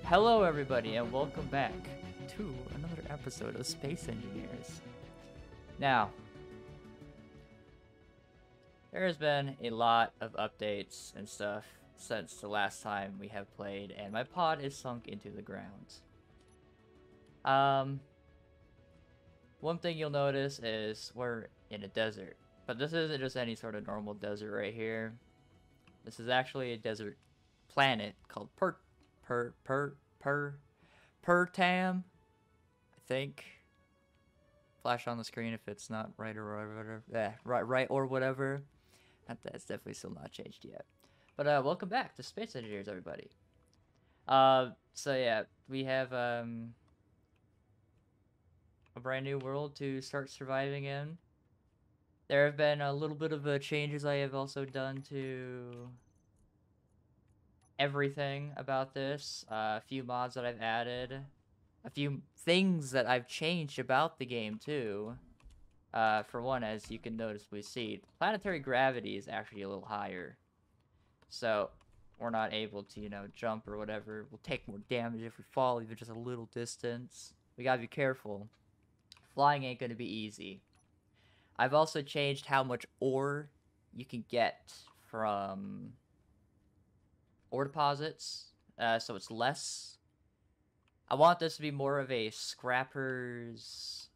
Hello, everybody, and welcome back to another episode of Space Engineers. Now, there has been a lot of updates and stuff since the last time we have played, and my pod is sunk into the ground. One thing you'll notice is we're in a desert, but this isn't just any sort of normal desert right here. This is actually a desert planet called Pertam, I think. Flash on the screen if it's not right or whatever. Yeah, right or whatever. That's definitely still not changed yet. But welcome back to Space Engineers, everybody. So yeah, we have a brand new world to start surviving in. There have been a little bit of changes I have also done to everything about this. A few mods that I've added. A few things that I've changed about the game, too. For one, as you can notice, we see planetary gravity is actually a little higher. So, we're not able to, jump or whatever. We'll take more damage if we fall even just a little distance. We gotta be careful. Flying ain't gonna be easy. I've also changed how much ore you can get from ore deposits. So it's less. I want this to be more of a scrapper's...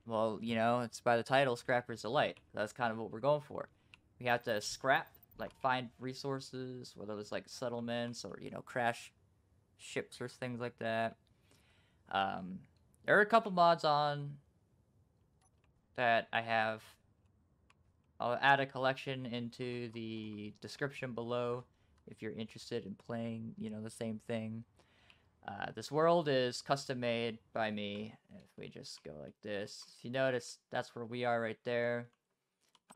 Well, it's by the title, Scrapper's Delight. That's kind of what we're going for. We have to scrap, find resources, whether it's, settlements or, crash ships or things like that. There are a couple mods on that I have. I'll add a collection into the description below if you're interested in playing, the same thing. This world is custom made by me. If we just go like this, if you notice, that's where we are right there.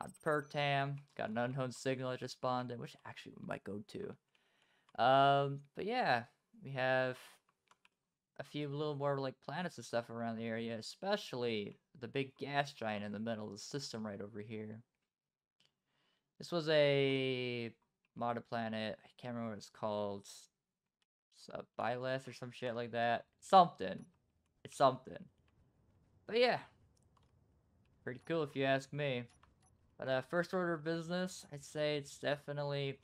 On Pertam, got an unknown signal that just spawned in, which actually we might go to. But yeah, we have a few little more planets and stuff around the area, especially the big gas giant in the middle of the system right over here. This was a modded planet. I can't remember what it's called. Byleth or some shit like that. Something. It's something. But yeah. Pretty cool if you ask me. But first order of business, I'd say it's definitely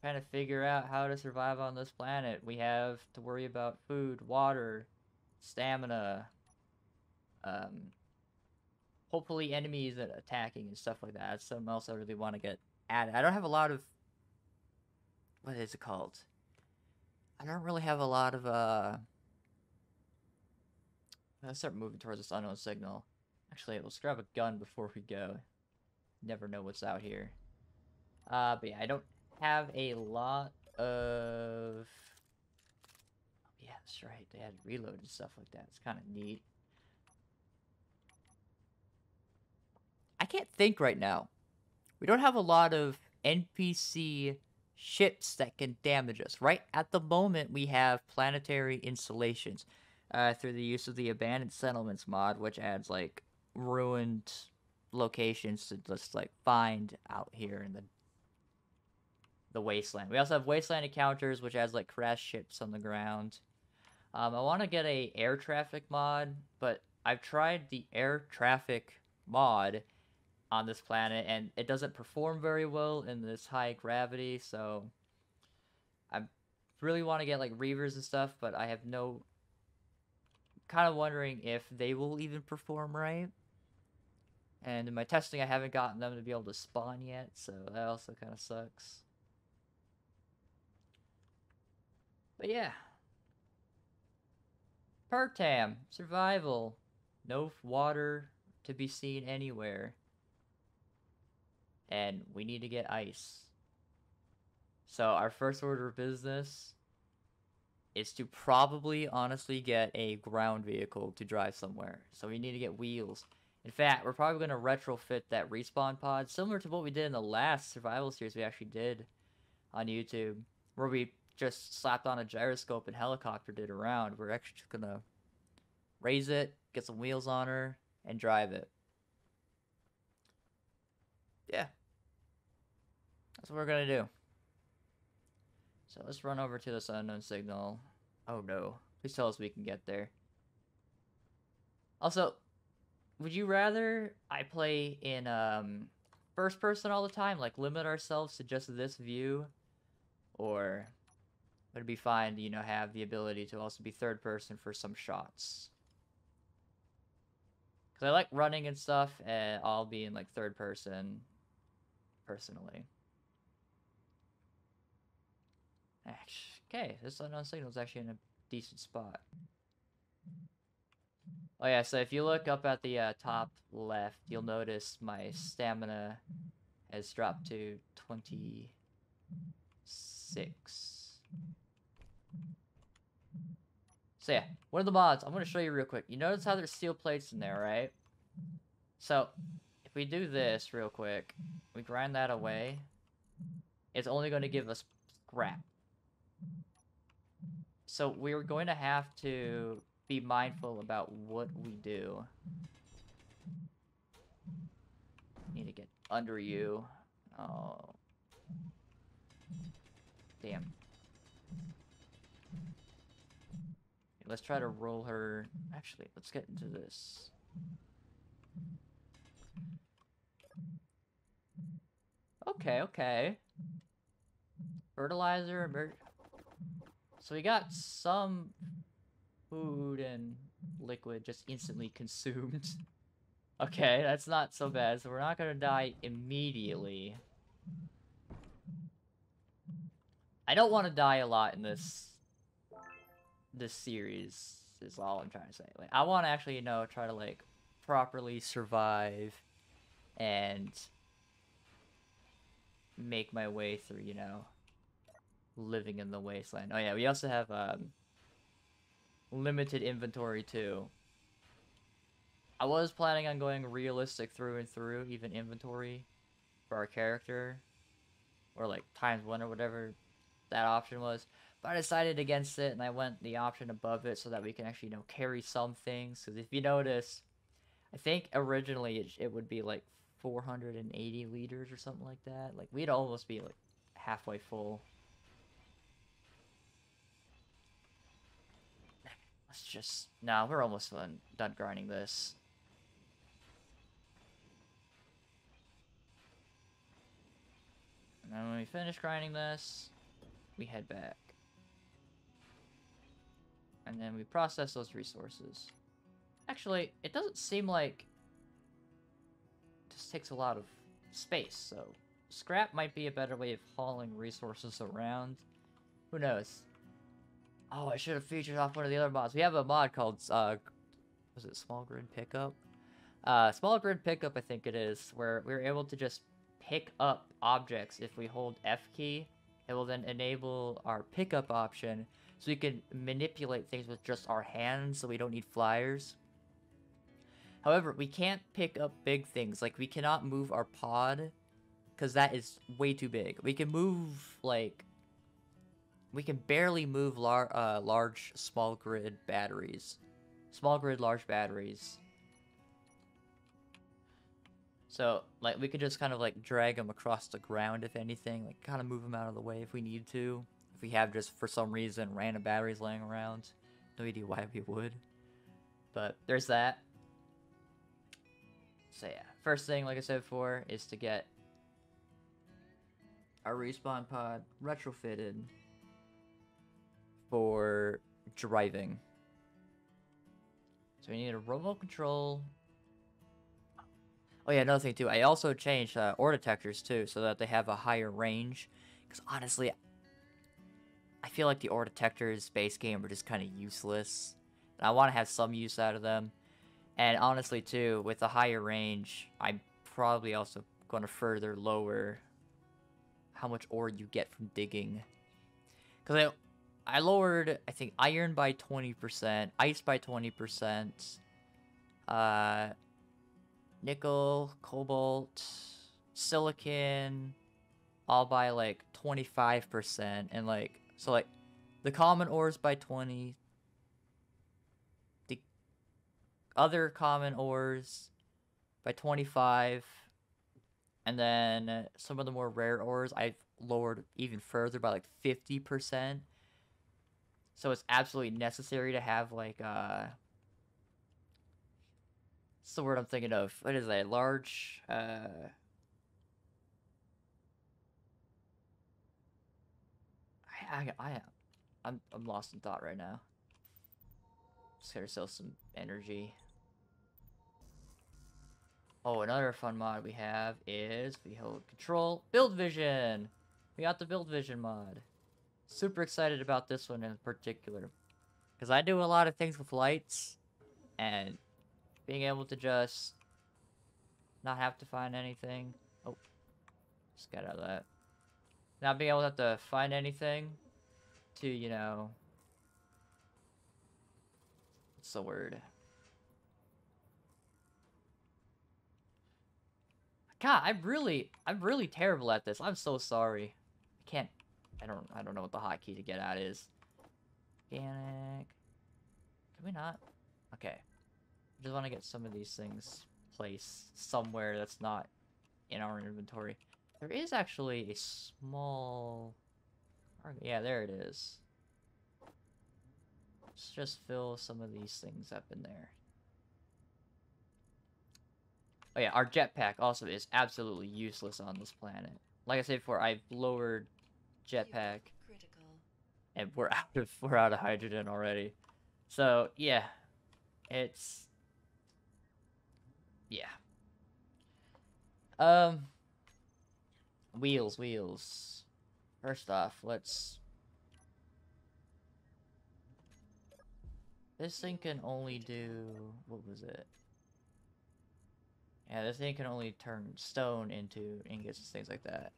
trying to figure out how to survive on this planet. We have to worry about food, water, stamina, hopefully enemies attacking and stuff like that. That's something else I really want to get added. I don't have a lot of... What is it called? I don't really have a lot of, Let's start moving towards this unknown signal. Actually, let's grab a gun before we go. Never know what's out here. But yeah, I don't have a lot of... Oh, yeah, that's right. They had reload and stuff like that. It's kind of neat. I can't think right now. We don't have a lot of NPC ships that can damage us. Right at the moment, we have planetary installations through the use of the Abandoned Settlements mod, which adds, ruined locations to just, find out here in the wasteland. We also have wasteland encounters, which adds, crash ships on the ground. I want to get a air traffic mod, but I've tried the air traffic mod on this planet, and it doesn't perform very well in this high gravity, so I really want to get Reavers and stuff, but I have no... kind of wondering if they will even perform right. And in my testing, I haven't gotten them to be able to spawn yet, so that also kind of sucks. But yeah. Pertam, survival. No water to be seen anywhere. And we need to get ice. So our first order of business is to probably honestly get a ground vehicle to drive somewhere. So we need to get wheels. In fact, we're probably going to retrofit that respawn pod, similar to what we did in the last survival series we actually did on YouTube, where we just slapped on a gyroscope and helicoptered it around. We're actually just going to raise it, get some wheels on her, and drive it. Yeah. That's what we're going to do. So let's run over to this unknown signal. Oh no. Please tell us we can get there. Also, would you rather I play in first person all the time, like limit ourselves to just this view? Or would it be fine to, you know, have the ability to also be third person for some shots? Because I like running and stuff, and I'll be in like third person personally. Okay, this unknown signal is actually in a decent spot. Oh yeah, so if you look up at the top left, you'll notice my stamina has dropped to 26. So yeah, one of the mods, I'm going to show you real quick. You notice how there's steel plates in there, right? So, if we do this real quick, we grind that away, it's only going to give us scrap. So we're going to have to be mindful about what we do. Need to get under you. Oh. Damn. Let's try to roll her. Actually, let's get into this. Okay, okay. Fertilizer. So we got some food and liquid just instantly consumed. Okay, that's not so bad. So we're not gonna die immediately. I don't want to die a lot in this series, is all I'm trying to say. Like, I want to actually, you know, try to like properly survive and make my way through, you know, living in the wasteland. Oh yeah, we also have limited inventory too. I was planning on going realistic through and through, even inventory for our character, or like ×1 or whatever that option was. But I decided against it, and I went the option above it so that we can actually, you know, carry some things. Because if you notice, I think originally it would be like 480 liters or something like that. Like, we'd almost be like halfway full. Let's just... Nah, we're almost done grinding this. And then when we finish grinding this, we head back. And then we process those resources. Actually, it doesn't seem like it just takes a lot of space, so scrap might be a better way of hauling resources around. Who knows? Oh, I should have featured off one of the other mods. We have a mod called, was it Small Grid Pickup? Small Grid Pickup, I think it is, where we're able to just pick up objects if we hold F key. It will then enable our pickup option, so we can manipulate things with just our hands, so we don't need flyers. However, we can't pick up big things. Like, we cannot move our pod, because that is way too big. We can move, like... We can barely move large small grid batteries. Small grid large batteries. So, like, we could just kind of, like, drag them across the ground, if anything. Like, kind of move them out of the way if we need to. If we have just, for some reason, random batteries laying around. No idea why we would. But, there's that. So, yeah. First thing, like I said before, is to get our respawn pod retrofitted for driving. So we need a remote control. Oh yeah, another thing too. I also changed ore detectors too, so that they have a higher range. Because honestly, I feel like the ore detectors base game are just kind of useless. And I want to have some use out of them. And honestly too, with a higher range, I'm probably also going to further lower how much ore you get from digging. Because I lowered, I think, iron by 20%, ice by 20%, nickel, cobalt, silicon, all by, like, 25%, and, like, so, like, the common ores by 20, the other common ores by 25, And then some of the more rare ores I've lowered even further by like 50%. So it's absolutely necessary to have like what's the word I'm thinking of? What is that? Large I'm lost in thought right now. Just get ourselves some energy. Oh, another fun mod we have is we hold control build vision. We got the build vision mod. Super excited about this one in particular, because I do a lot of things with lights, and being able to just not have to find anything. Oh, just got out of that. Not being able to have to find anything to, you know, what's the word? God, I'm really terrible at this. I'm so sorry. I don't know what the hotkey to get at is. Organic. Can we not? Okay. I just want to get some of these things placed somewhere that's not in our inventory. There is actually a small... Yeah, there it is. Let's just fill some of these things up in there. Oh yeah, our jetpack also is absolutely useless on this planet. Like I said before, I've lowered jetpack, and we're out of hydrogen already. So yeah, it's yeah. Wheels. First off, let's. This thing can only do, what was it? Yeah, this thing can only turn stone into ingots and things like that.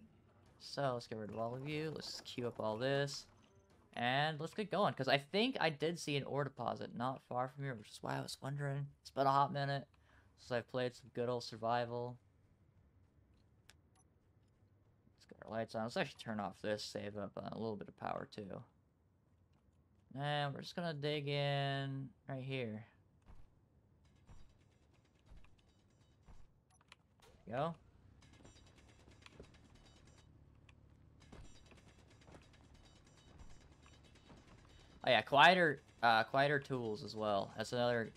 So let's get rid of all of you. Let's queue up all this. And let's get going, because I think I did see an ore deposit not far from here, which is why I was wondering. It's been a hot minute since I've played some good old survival. Let's get our lights on. Let's actually turn off this, save up a little bit of power too. And we're just gonna dig in right here. Go. Oh yeah, quieter tools as well. That's another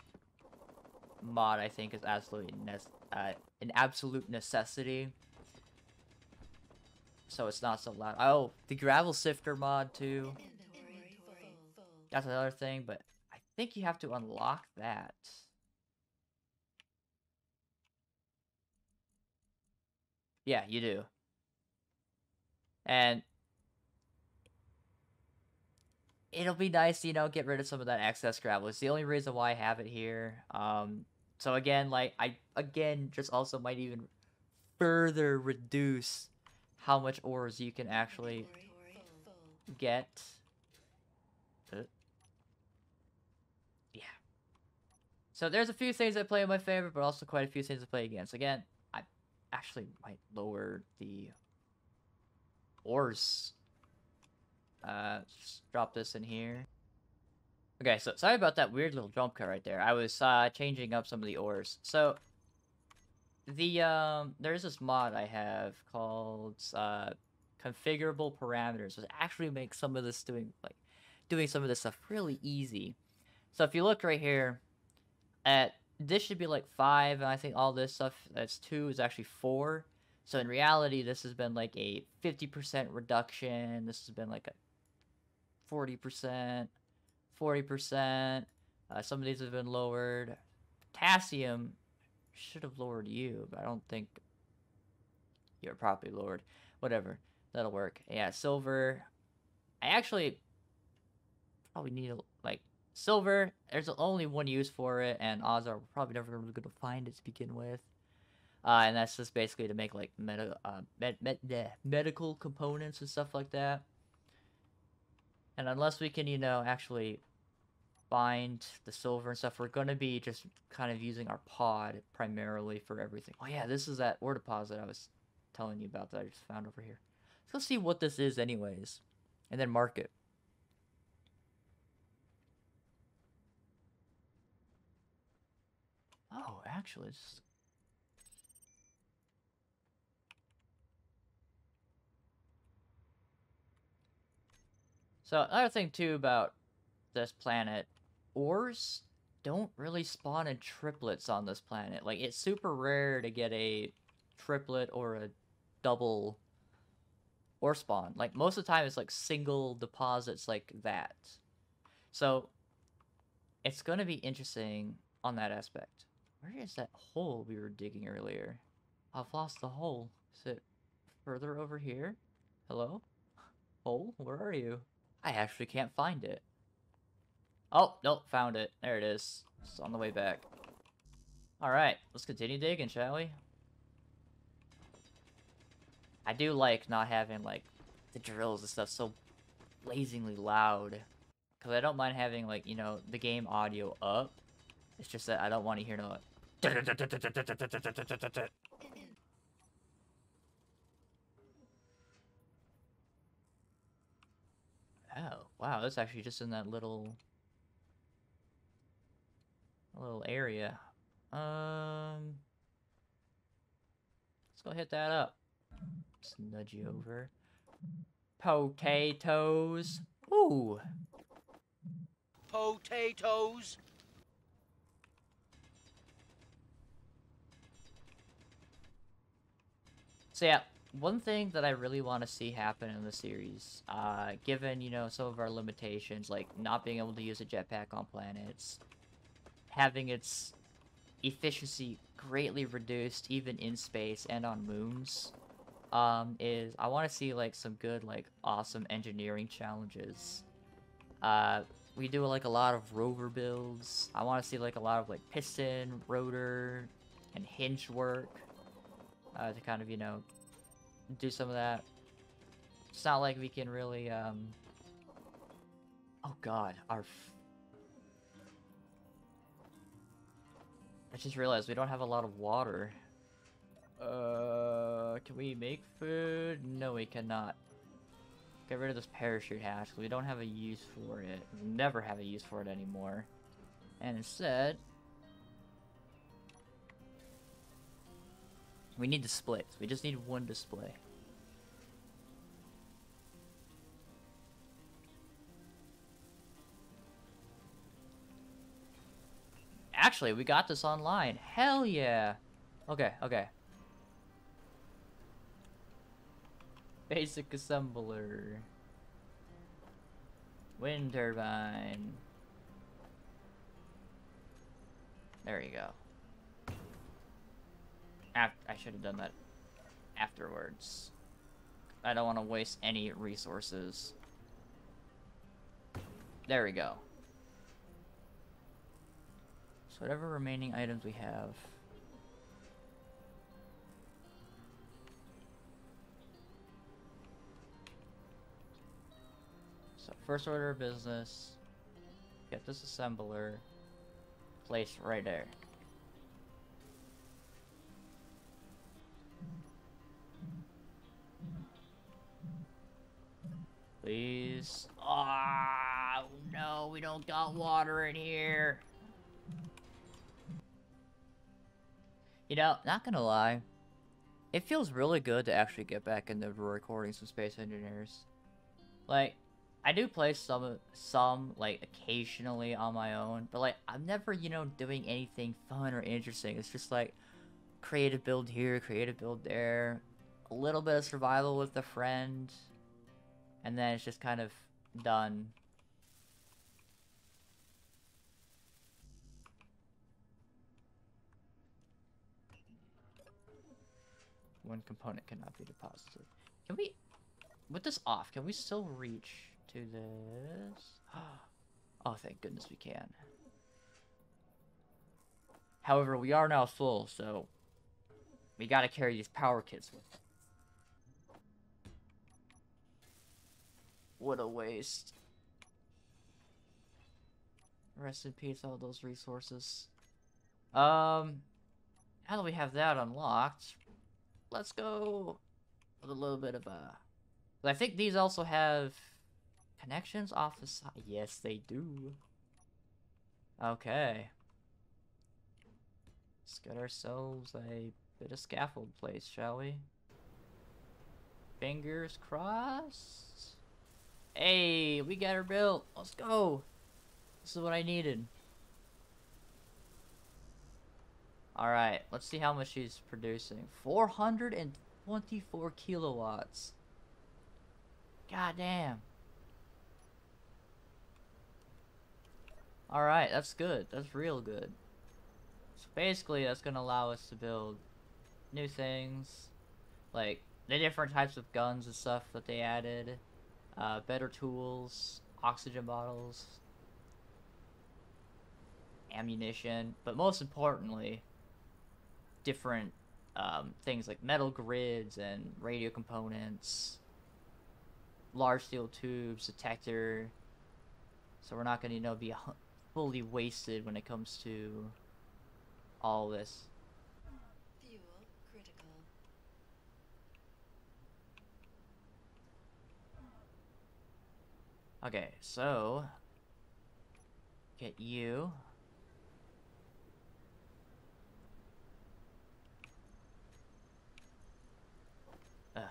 mod I think is absolutely an absolute necessity. So it's not so loud. Oh, the gravel sifter mod too. That's another thing, but I think you have to unlock that. Yeah, you do. And it'll be nice to, you know, get rid of some of that excess gravel. It's the only reason why I have it here. So again, like, I, again, just also might even further reduce how much ores you can actually get. Yeah. So there's a few things I play in my favor, but also quite a few things I play against. Again, I actually might lower the ores. Just drop this in here. Okay, so sorry about that weird little jump cut right there. I was changing up some of the ores. So the there's this mod I have called configurable parameters, which actually makes some of this doing some of this stuff really easy. So if you look right here at this should be like 5, and I think all this stuff that's 2 is actually 4. So in reality, this has been like a 50% reduction. This has been like a 40%, 40%. Some of these have been lowered. Potassium should have lowered you, but I don't think you're properly lowered. Whatever, that'll work. Yeah, silver. I actually probably need like silver. There's only one use for it, and odds are we're probably never going to find it to begin with. And that's just basically to make like medical components and stuff like that. And unless we can, you know, actually find the silver and stuff, we're going to be just kind of using our pod primarily for everything. Oh yeah, this is that ore deposit I was telling you about that I just found over here. Let's see what this is anyways, and then mark it. Oh, actually, it's... So another thing too about this planet, ores don't really spawn in triplets on this planet. Like, it's super rare to get a triplet or a double ore spawn. Like, most of the time it's like single deposits like that. So it's gonna be interesting on that aspect. Where is that hole we were digging earlier? I've lost the hole. Is it further over here? Hello? Hole? Where are you? I actually can't find it. Oh, nope, found it. There it is. It's on the way back. Alright, let's continue digging, shall we? I do like not having, like, the drills and stuff so blazingly loud. Because I don't mind having, like, you know, the game audio up. It's just that I don't want to hear no, like... Oh, wow, that's actually just in that little area. Let's go hit that up. Just nudge you over. Potatoes. Ooh. Potatoes. So yeah, one thing that I really want to see happen in the series, given, you know, some of our limitations, like not being able to use a jetpack on planets, having its efficiency greatly reduced even in space and on moons, is I want to see, like, some good, like, awesome engineering challenges. We do, like, a lot of rover builds. I want to see, like, a lot of, like, piston, rotor, and hinge work, to kind of, you know, do some of that. It's not like we can really, oh god, I just realized we don't have a lot of water. Can we make food? No, we cannot. Get rid of this parachute hatch. We don't have a use for it. We'll never have a use for it anymore. And instead, we need displays. We just need one display. Actually, we got this online. Hell yeah! Okay, okay. Basic assembler. Wind turbine. There you go. I should have done that afterwards. I don't want to waste any resources. There we go. So whatever remaining items we have. So first order of business. Get this assembler. Place right there. Please. Oh no, we don't got water in here. You know, not gonna lie, it feels really good to actually get back into recording some Space Engineers. Like, I do play some, like, occasionally on my own, but, like, I'm never, you know, doing anything fun or interesting. It's just, like, creative build here, creative build there, a little bit of survival with a friend, and then it's just kind of done. One component cannot be deposited. Can we, with this off, can we still reach to this? Oh, thank goodness we can. However, we are now full, so we gotta carry these power kits with us. What a waste. Rest in peace, all those resources. Now that we have that unlocked, let's go with a little bit of a... I think these also have connections off the side. Yes, they do. Okay. Let's get ourselves a bit of scaffold place, shall we? Fingers crossed. Hey, we got her built. Let's go. This is what I needed. Alright, let's see how much she's producing. 424 kilowatts. God damn. Alright, that's good. That's real good. So basically, that's gonna allow us to build new things. Like, the different types of guns and stuff that they added. Better tools, oxygen bottles, ammunition, but most importantly, different things like metal grids and radio components, large steel tubes, detector. So we're not going to, be fully wasted when it comes to all this. Fuel critical. Okay, so get you. Ugh.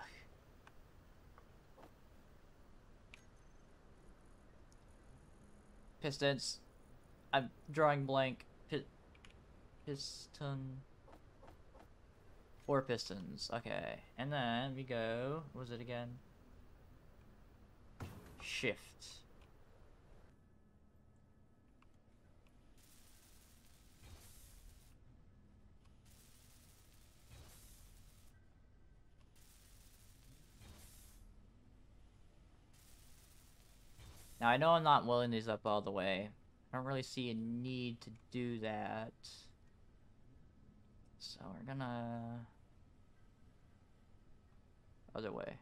Pistons. I'm drawing blank. Piston. 4 pistons. Okay, and then we go. What was it again? Shift. Now, I know I'm not welling these up all the way. I don't really see a need to do that. So we're gonna... other way.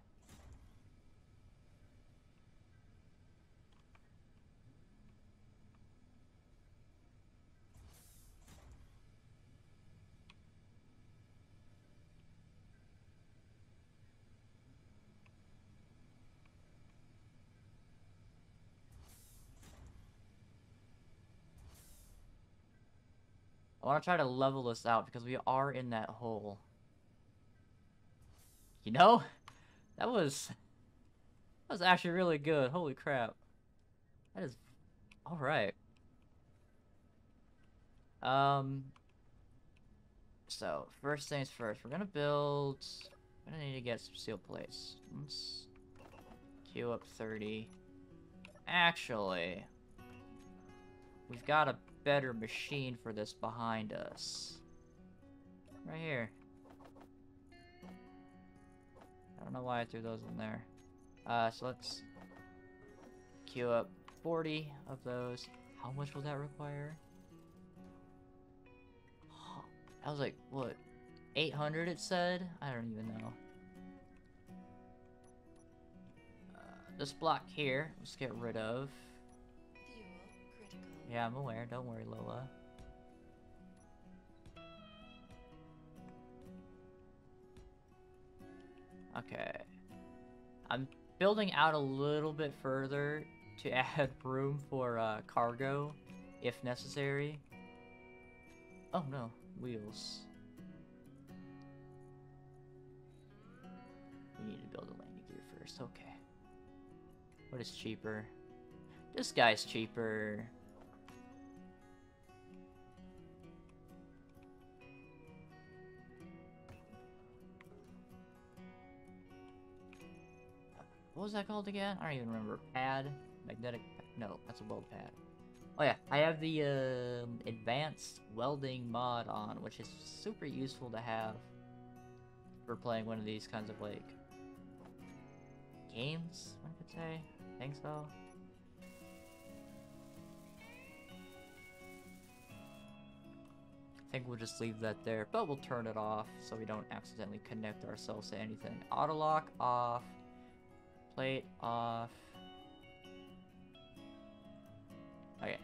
I want to try to level this out because we are in that hole. You know? That was actually really good. Holy crap. That is alright. So first things first, we're gonna need to get some steel plates. Let's queue up 30. Actually, we've got a better machine for this behind us. Right here. I don't know why I threw those in there. So let's queue up 40 of those. How much will that require? I was like, what? 800 it said? I don't even know. This block here, let's get rid of. Fuel critical. Yeah, I'm aware. Don't worry, Lola. Okay. I'm building out a little bit further to add room for cargo, if necessary. Oh no, wheels. We need to build a landing gear first. Okay. What is cheaper? This guy's cheaper. What was that called again? I don't even remember. Pad? Magnetic... No, that's a weld pad. Oh yeah, I have the advanced welding mod on, which is super useful to have for playing one of these kinds of, like, games, I could say. I think so. I think we'll just leave that there, but we'll turn it off so we don't accidentally connect ourselves to anything. Auto lock off. Plate off. Okay.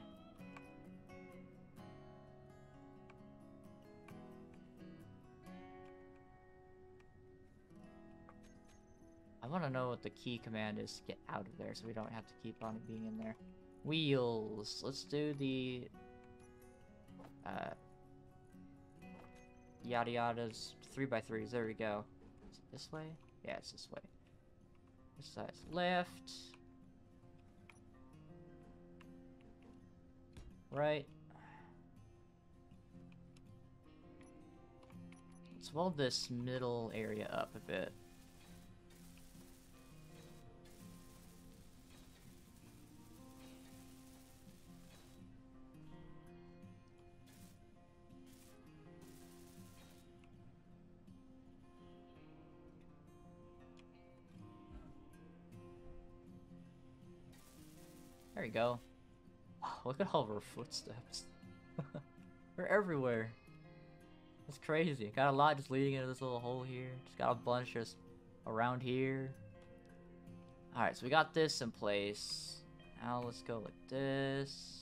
I want to know what the key command is to get out of there so we don't have to keep on being in there. Wheels. Let's do the yada yadas 3x3s. There we go. Is it this way? Yeah, it's this way. This side's left. right? Let's weld this middle area up a bit. There you go. Look at all of our footsteps. They're everywhere. That's crazy. Got a lot just leading into this little hole here. Just got a bunch just around here. Alright, so we got this in place. Now let's go like this.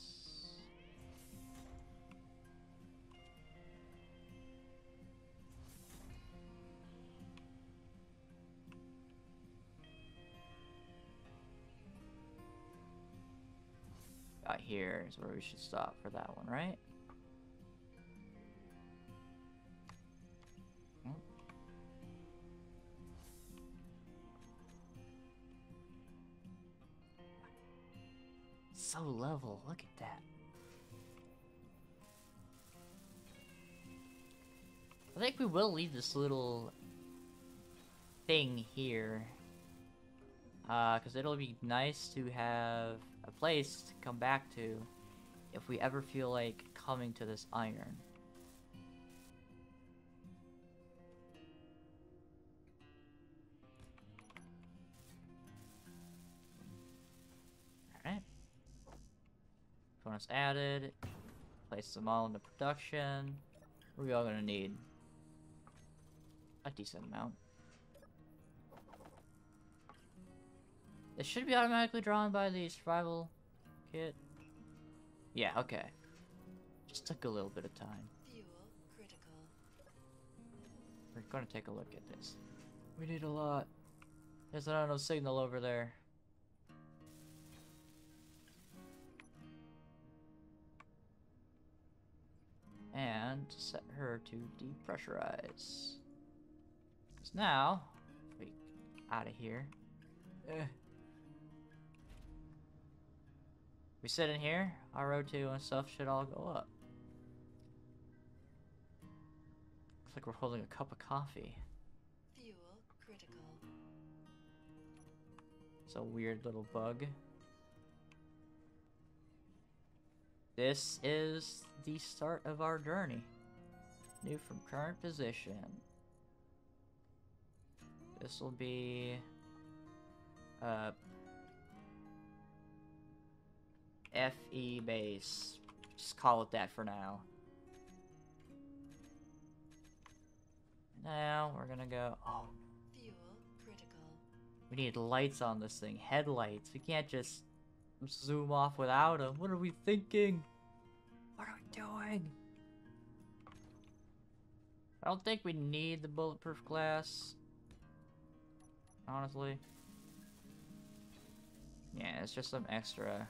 Got here is where we should stop for that one, right? So level, look at that. I think we will leave this little thing here. Because it'll be nice to have a place to come back to if we ever feel like coming to this iron. Alright. Bonus added. Place them all into production. What are we all gonna need? A decent amount. It should be automatically drawn by the survival kit. Yeah, okay. Just took a little bit of time. Fuel critical. We're gonna take a look at this. We need a lot. There's no signal over there. And set her to depressurize. Because now, if we out of here. We sit in here, our O2 and stuff should all go up. Looks like we're holding a cup of coffee. Fuel critical. It's a weird little bug. This is the start of our journey. New from current position. This will be FE base. Just call it that for now. Now we're gonna go. Oh, Fuel critical. we need lights on this thing. Headlights. We can't just zoom off without them. What are we thinking? What are we doing? I don't think we need the bulletproof glass. Honestly. Yeah, it's just some extra.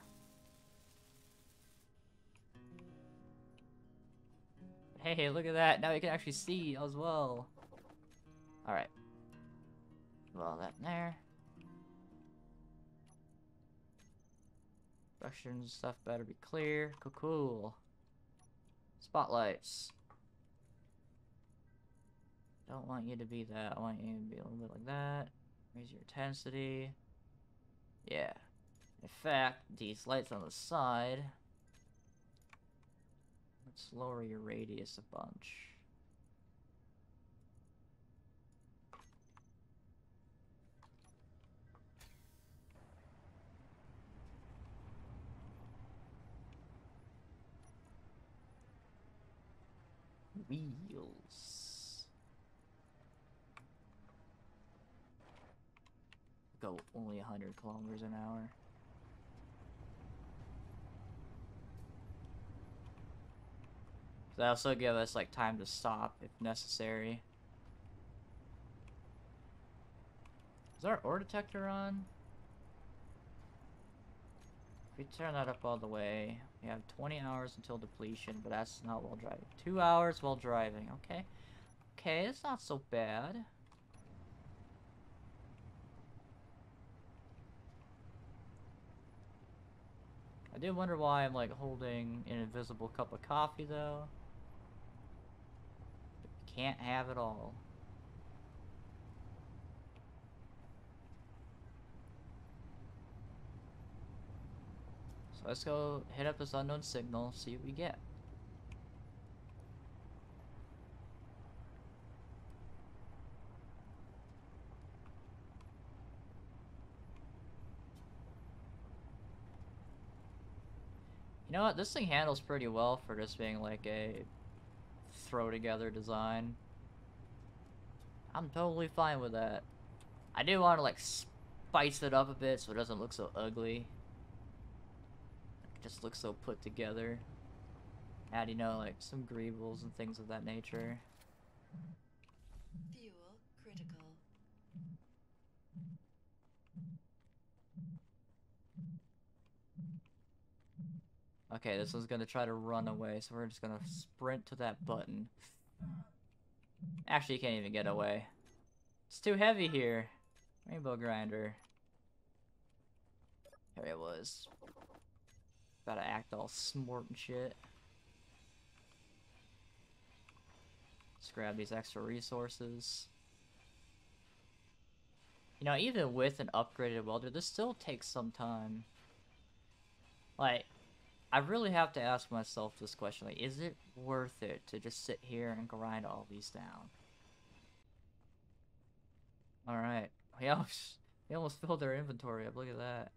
Hey, look at that. Now we can actually see as well. Alright. Well, that in there. Production stuff better be clear. Cool, cool. Spotlights. Don't want you to be that. I want you to be a little bit like that. Raise your intensity. Yeah. In fact, these lights on the side. Let's lower your radius a bunch. Wheels. Go only 100 kilometers an hour. They also give us like time to stop if necessary. Is our ore detector on? If we turn that up all the way, we have 20 hours until depletion, but that's not while driving. 2 hours while driving, okay. Okay, it's not so bad. I do wonder why I'm like holding an invisible cup of coffee though. Can't have it all. So let's go hit up this unknown signal, see what we get. You know what? This thing handles pretty well for just being like a throw together design. I'm totally fine with that. I do want to like spice it up a bit so it doesn't look so ugly. It just looks so put together. Add, you know, like some greebles and things of that nature. Fuel critical. Okay, this one's gonna try to run away, so we're just gonna sprint to that button. Actually, you can't even get away. It's too heavy here. Rainbow grinder. There it was. Gotta act all smart and shit. Let's grab these extra resources. You know, even with an upgraded welder, this still takes some time. Like, I really have to ask myself this question, like, is it worth it to just sit here and grind all these down? Alright, we almost filled their inventory up, look at that.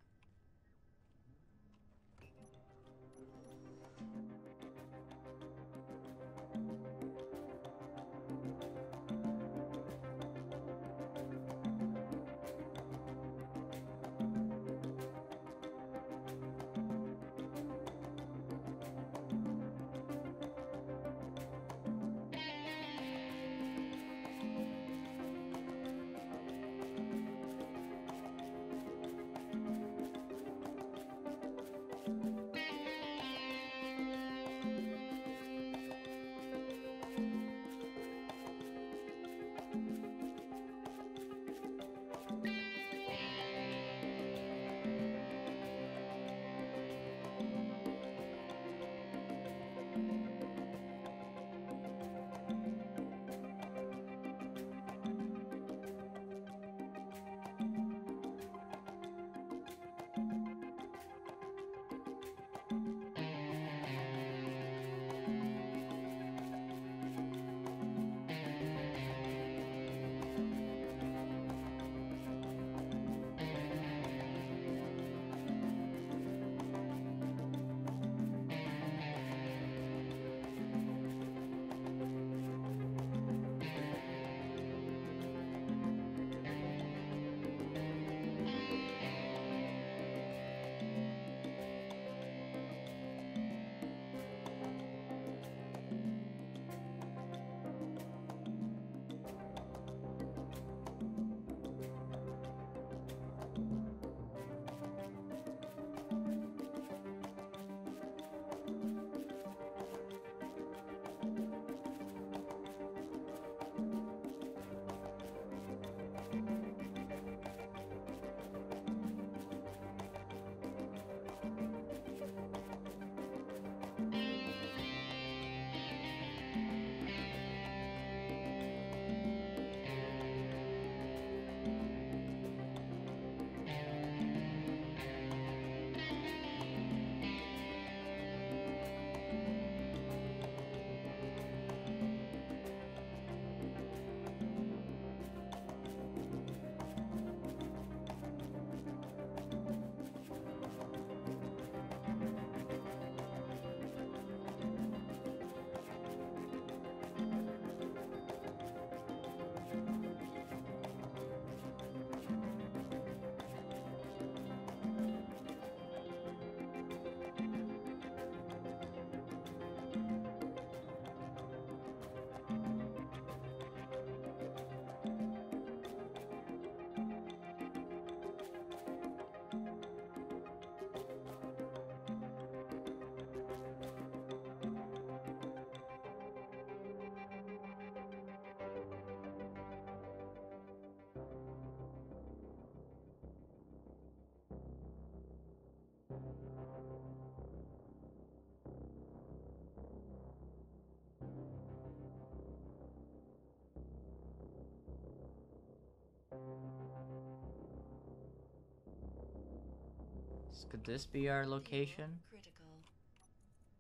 Could this be our Fuel location? critical.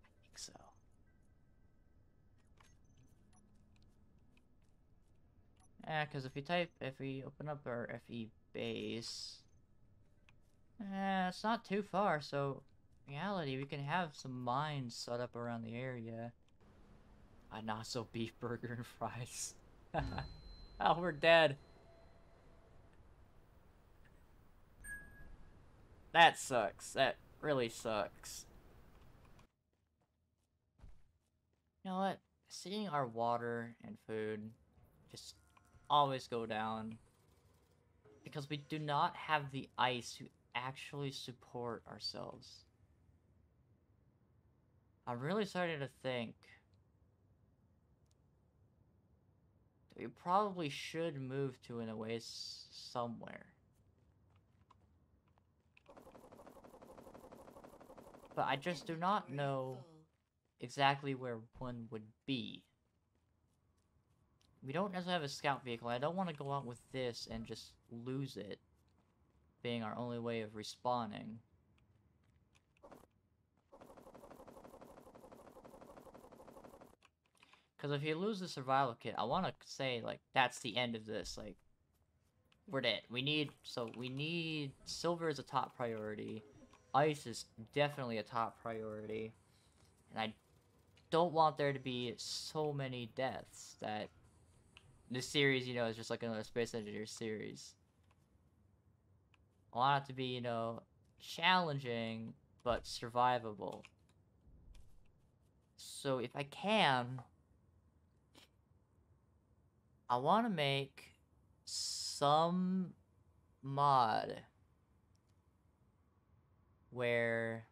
I think so. Yeah, because if we open up our FE base, it's not too far, so in reality, we can have some mines set up around the area. A not so beef burger and fries. Oh, we're dead. That sucks. That really sucks. You know what? Seeing our water and food just always go down because we do not have the ice to actually support ourselves. I'm really starting to think that we probably should move to an oasis somewhere. But I just do not Inventory know full. exactly where one would be. We don't necessarily have a scout vehicle. I don't want to go out with this and just lose it, being our only way of respawning. Because if you lose the survival kit, I want to say, like, that's the end of this. Like, we're dead. We need silver is a top priority. Ice is definitely a top priority. And I don't want there to be so many deaths that this series, you know, is just like another Space Engineer series. I want it to be, you know, challenging, but survivable. So if I can, I want to make some mod where,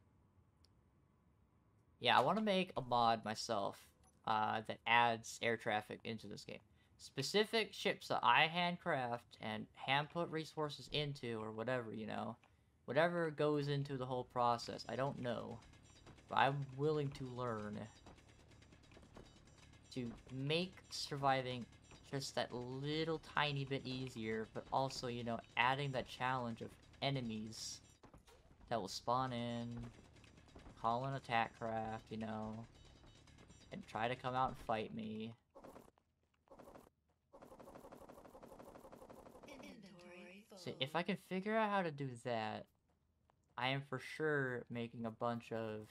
yeah, I want to make a mod myself that adds air traffic into this game. Specific ships that I handcraft and hand put resources into, or whatever, you know. Whatever goes into the whole process, I don't know. But I'm willing to learn to make surviving just that little tiny bit easier, but also, you know, adding that challenge of enemies that will spawn in, call an attack craft, you know, and try to come out and fight me. Inventory full. So if I can figure out how to do that, I am for sure making a bunch of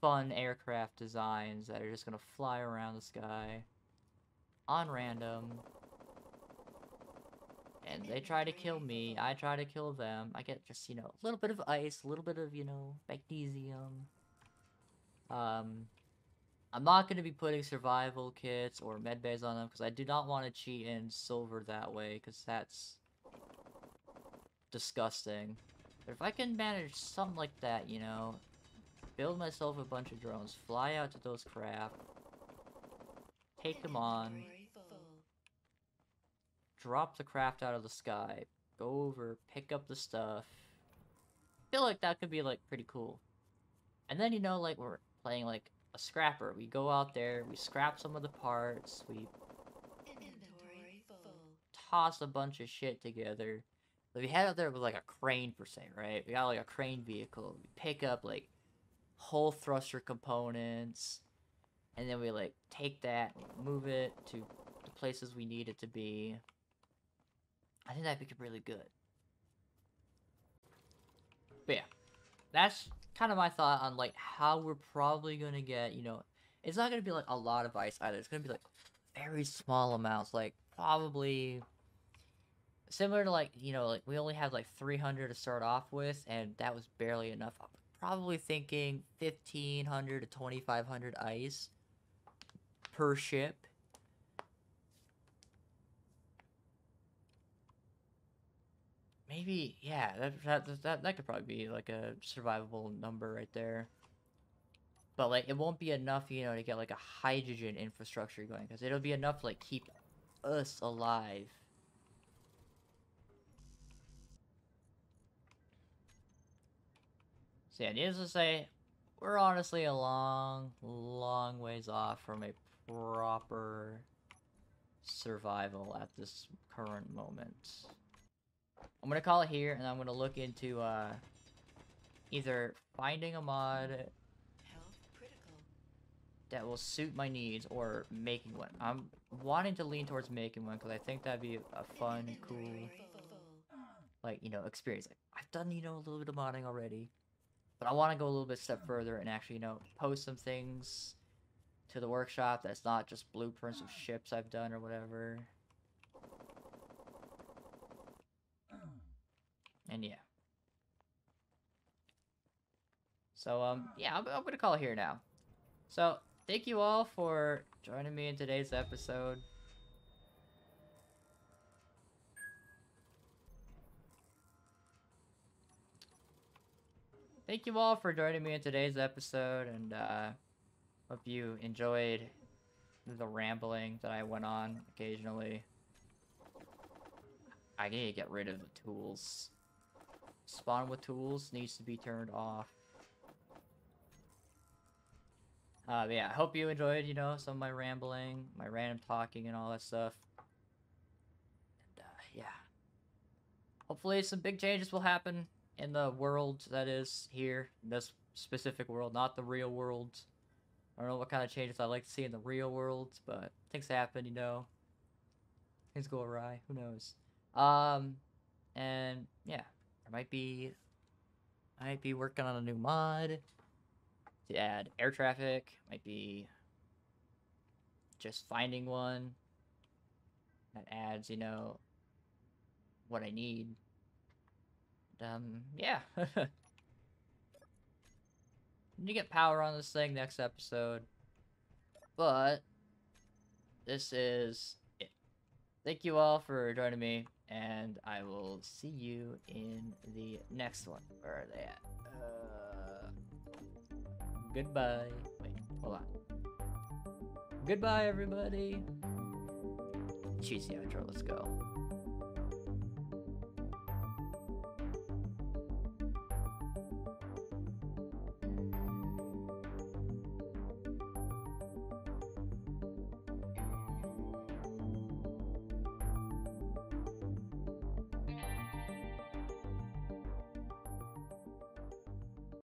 fun aircraft designs that are just gonna fly around the sky on random. And they try to kill me, I try to kill them. I get just, you know, a little bit of ice, a little bit of, you know, magnesium. I'm not going to be putting survival kits or med bays on them because I do not want to cheat in silver that way because that's disgusting. But if I can manage something like that, you know, build myself a bunch of drones, fly out to those craft, take them on, Inventory full. drop the craft out of the sky, go over, pick up the stuff. I feel like that could be, like, pretty cool. And then, you know, like, we're playing, like, a scrapper. We go out there, we scrap some of the parts, we Inventory full. toss a bunch of shit together. Like, we head out there with, like, a crane, per se, right? We got, like, a crane vehicle. We pick up, like, whole thruster components, and then we, like, take that, move it to the places we need it to be. I think that'd be really good. But yeah, that's kind of my thought on, like, how we're probably gonna get, you know, it's not gonna be, like, a lot of ice either. It's gonna be, like, very small amounts, like, probably similar to, like, you know, like, we only had, like, 300 to start off with, and that was barely enough. I'm probably thinking 1,500 to 2,500 ice per ship. Maybe, yeah, that could probably be, like, a survivable number right there. But, like, it won't be enough, you know, to get, like, a hydrogen infrastructure going, because it'll be enough to, like, keep us alive. So yeah, needless to say, we're honestly a long, long ways off from a proper survival at this current moment. I'm gonna call it here, and I'm gonna look into either finding a mod Health critical. that will suit my needs or making one. I'm wanting to lean towards making one because I think that'd be a fun, cool, Inventory full. like, you know, experience. Like, I've done, you know, a little bit of modding already, but I want to go a little bit step further and actually, you know, post some things to the workshop that's not just blueprints of ships I've done or whatever. And yeah. So, yeah, I'm gonna call it here now. So, thank you all for joining me in today's episode. Thank you all for joining me in today's episode, and hope you enjoyed the rambling that I went on occasionally. I need to get rid of the tools. Spawn with tools needs to be turned off. Yeah, I hope you enjoyed, you know, some of my rambling, my random talking and all that stuff. And, yeah. Hopefully some big changes will happen in the world that is here, in this specific world, not the real world. I don't know what kind of changes I'd like to see in the real world, but things happen, you know. Things go awry, who knows. And yeah, I might be working on a new mod to add air traffic, might be just finding one that adds, you know, what I need. Yeah. Need to get power on this thing next episode. But this is it. Thank you all for joining me, and I will see you in the next one. Where are they at? Goodbye. Wait, hold on. Goodbye, everybody. Cheesy outro, let's go.